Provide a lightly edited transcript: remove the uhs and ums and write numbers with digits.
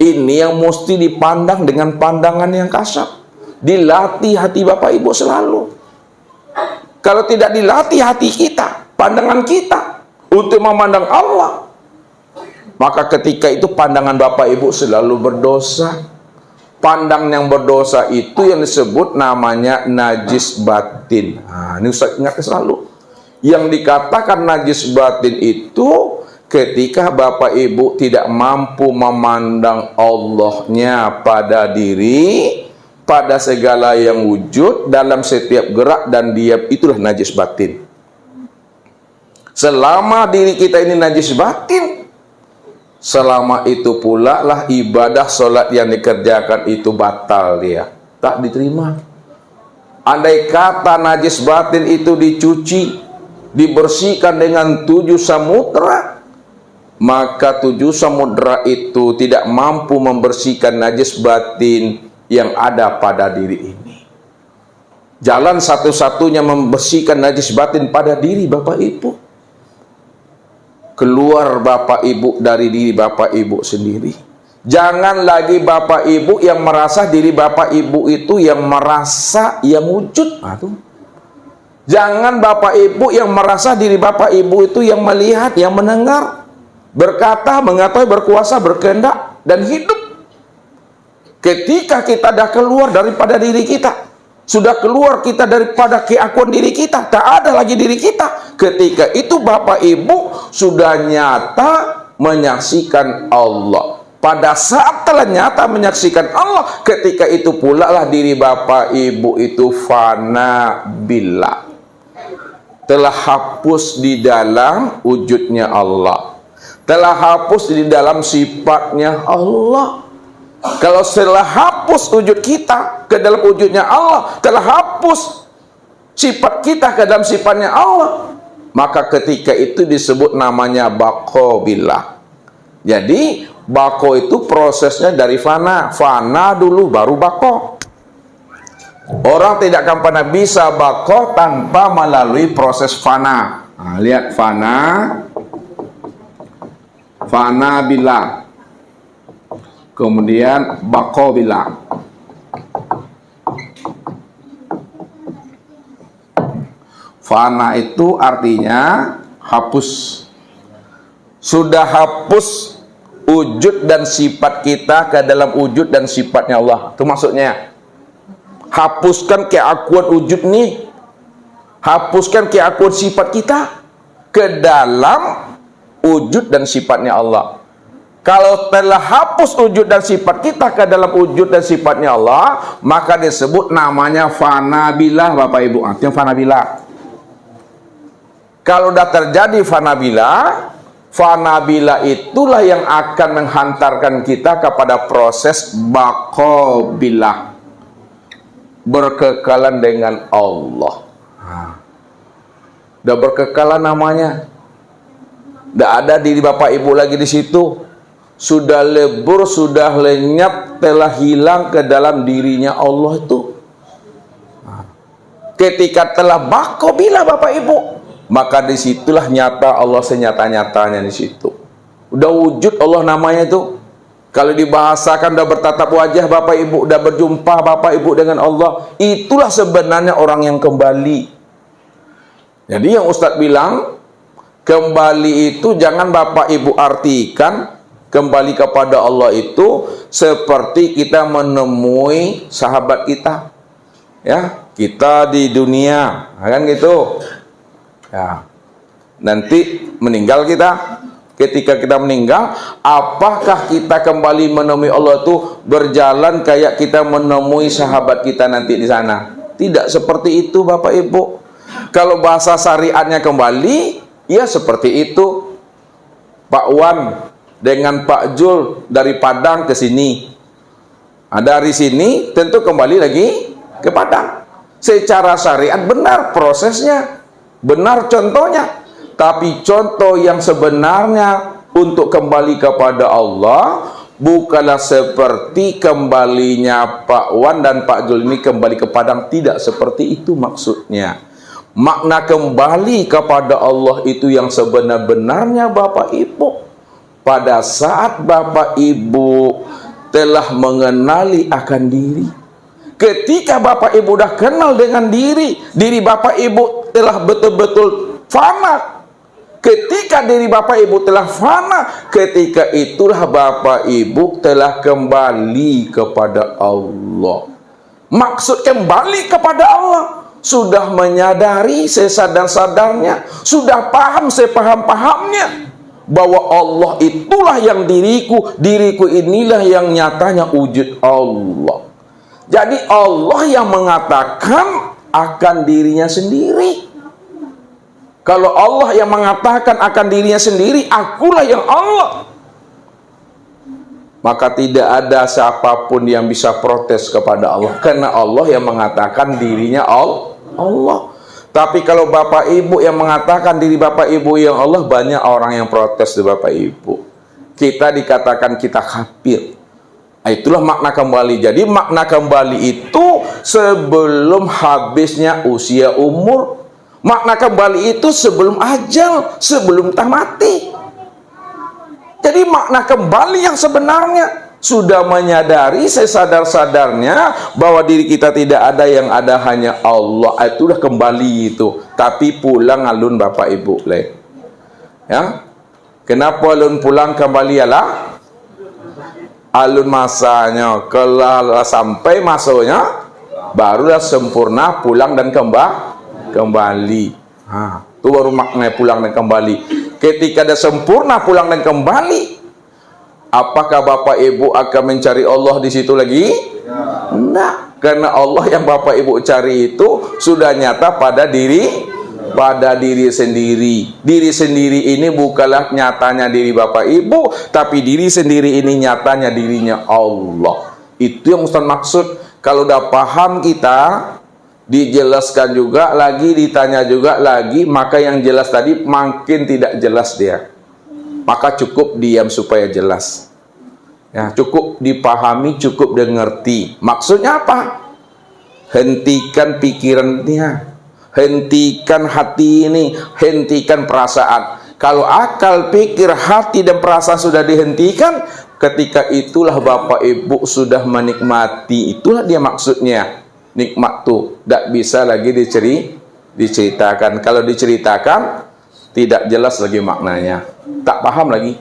Ini yang mesti dipandang dengan pandangan yang kasar. Dilatih hati Bapak Ibu selalu. Kalau tidak dilatih hati kita, pandangan kita untuk memandang Allah, maka ketika itu pandangan Bapak Ibu selalu berdosa. Pandang yang berdosa itu yang disebut namanya najis batin. Nah, ini Ustaz ingat selalu. Yang dikatakan najis batin itu ketika Bapak Ibu tidak mampu memandang Allahnya pada diri, pada segala yang wujud, dalam setiap gerak dan diam, itulah najis batin. Selama diri kita ini najis batin, selama itu pula lah ibadah solat yang dikerjakan itu batal, dia tak diterima. Andai kata najis batin itu dicuci, dibersihkan dengan 7 samudra, maka 7 samudra itu tidak mampu membersihkan najis batin yang ada pada diri ini. Jalan satu-satunya membersihkan najis batin pada diri Bapak Ibu, keluar Bapak Ibu dari diri Bapak Ibu sendiri. Jangan lagi Bapak Ibu yang merasa diri Bapak Ibu itu yang merasa yang wujud. Jangan Bapak Ibu yang merasa diri Bapak Ibu itu yang melihat, yang mendengar, berkata, mengetahui, berkuasa, berkehendak, dan hidup. Ketika kita dah keluar daripada diri kita, sudah keluar kita daripada keakuan diri kita, tak ada lagi diri kita. Ketika itu Bapak Ibu sudah nyata menyaksikan Allah. Pada saat telah nyata menyaksikan Allah, ketika itu pula lah diri Bapak Ibu itu fana billah, telah hapus di dalam wujudnya Allah, telah hapus di dalam sifatnya Allah. Kalau setelah hapus wujud kita ke dalam wujudnya Allah, telah hapus sifat kita ke dalam sifatnya Allah, maka ketika itu disebut namanya baqo billah. Jadi baqo itu prosesnya dari fana. Fana dulu baru baqo. Orang tidak akan pernah bisa baqo tanpa melalui proses fana. Nah, lihat fana, fana billah, kemudian baqo billah. Fana itu artinya hapus. Sudah hapus wujud dan sifat kita ke dalam wujud dan sifatnya Allah. Itu maksudnya. Hapuskan keakuan wujud nih, hapuskan keakuan sifat kita ke dalam wujud dan sifatnya Allah. Kalau telah hapus wujud dan sifat kita ke dalam wujud dan sifatnya Allah, maka disebut namanya fana billah Bapak Ibu. Artinya fana billah. Kalau sudah terjadi fana billah itulah yang akan menghantarkan kita kepada proses baqo billah, berkekalan dengan Allah. Udah berkekalan namanya. Tidak ada diri Bapak Ibu lagi di situ. Sudah lebur, sudah lenyap, telah hilang ke dalam dirinya Allah itu. Ketika telah baqo billah Bapak Ibu, maka disitulah nyata Allah senyata-nyatanya di situ. Udah wujud Allah namanya itu. Kalau dibahasakan udah bertatap wajah Bapak Ibu, udah berjumpa Bapak Ibu dengan Allah. Itulah sebenarnya orang yang kembali. Jadi yang Ustadz bilang, kembali itu jangan Bapak Ibu artikan kembali kepada Allah itu seperti kita menemui sahabat kita. Ya, kita di dunia, kan gitu. Ya, nanti meninggal kita. Ketika kita meninggal, apakah kita kembali menemui Allah itu berjalan kayak kita menemui sahabat kita nanti di sana? Tidak seperti itu Bapak Ibu. Kalau bahasa syariatnya kembali, ya seperti itu. Pak Wan dengan Pak Jul dari Padang ke sini. Dari sini tentu kembali lagi ke Padang. Secara syariat benar prosesnya. Benar contohnya, tapi contoh yang sebenarnya untuk kembali kepada Allah bukanlah seperti kembalinya Pak Wan dan Pak Jul ini kembali ke Padang. Tidak seperti itu maksudnya. Makna kembali kepada Allah itu yang sebenar-benarnya Bapak Ibu, pada saat Bapak Ibu telah mengenali akan diri. Ketika Bapak Ibu dah kenal dengan diri Bapak Ibu telah betul-betul fana. Ketika diri Bapak Ibu telah fana, ketika itulah Bapak Ibu telah kembali kepada Allah. Maksud kembali kepada Allah, sudah menyadari sesadar-sadarnya, sudah paham sepaham-pahamnya bahwa Allah itulah yang diriku inilah yang nyatanya wujud Allah. Jadi Allah yang mengatakan akan dirinya sendiri. Kalau Allah yang mengatakan akan dirinya sendiri, akulah yang Allah, maka tidak ada siapapun yang bisa protes kepada Allah, karena Allah yang mengatakan dirinya Allah. Tapi kalau Bapak Ibu yang mengatakan diri Bapak Ibu yang Allah, banyak orang yang protes di Bapak Ibu. Kita dikatakan kita kafir. Itulah makna kembali. Jadi makna kembali itu sebelum habisnya usia umur. Makna kembali itu sebelum ajal, sebelum mati. Jadi makna kembali yang sebenarnya sudah menyadari sesadar-sadarnya bahwa diri kita tidak ada, yang ada hanya Allah. Itulah kembali itu. Tapi pulang alun Bapak Ibu ya. Kenapa alun pulang kembali ialah alun masanya. Kalau sampai masanya barulah sempurna pulang dan kembali. Itu baru makna pulang dan kembali. Ketika ada sempurna pulang dan kembali, apakah Bapak Ibu akan mencari Allah di situ lagi? Enggak, karena Allah yang Bapak Ibu cari itu sudah nyata pada diri sendiri. Diri sendiri ini bukanlah nyatanya diri Bapak Ibu, tapi diri sendiri ini nyatanya dirinya Allah. Itu yang Ustaz maksud. Kalau udah paham kita, dijelaskan juga lagi, ditanya juga lagi, maka yang jelas tadi makin tidak jelas dia. Maka cukup diam supaya jelas. Ya, cukup dipahami, cukup dengerti. Maksudnya apa? Hentikan pikirannya, hentikan hati ini, hentikan perasaan. Kalau akal, pikir, hati, dan perasaan sudah dihentikan, ketika itulah Bapak Ibu sudah menikmati. Itulah dia maksudnya. Nikmat tuh tidak bisa lagi diceritakan. Kalau diceritakan tidak jelas lagi maknanya, tak paham lagi.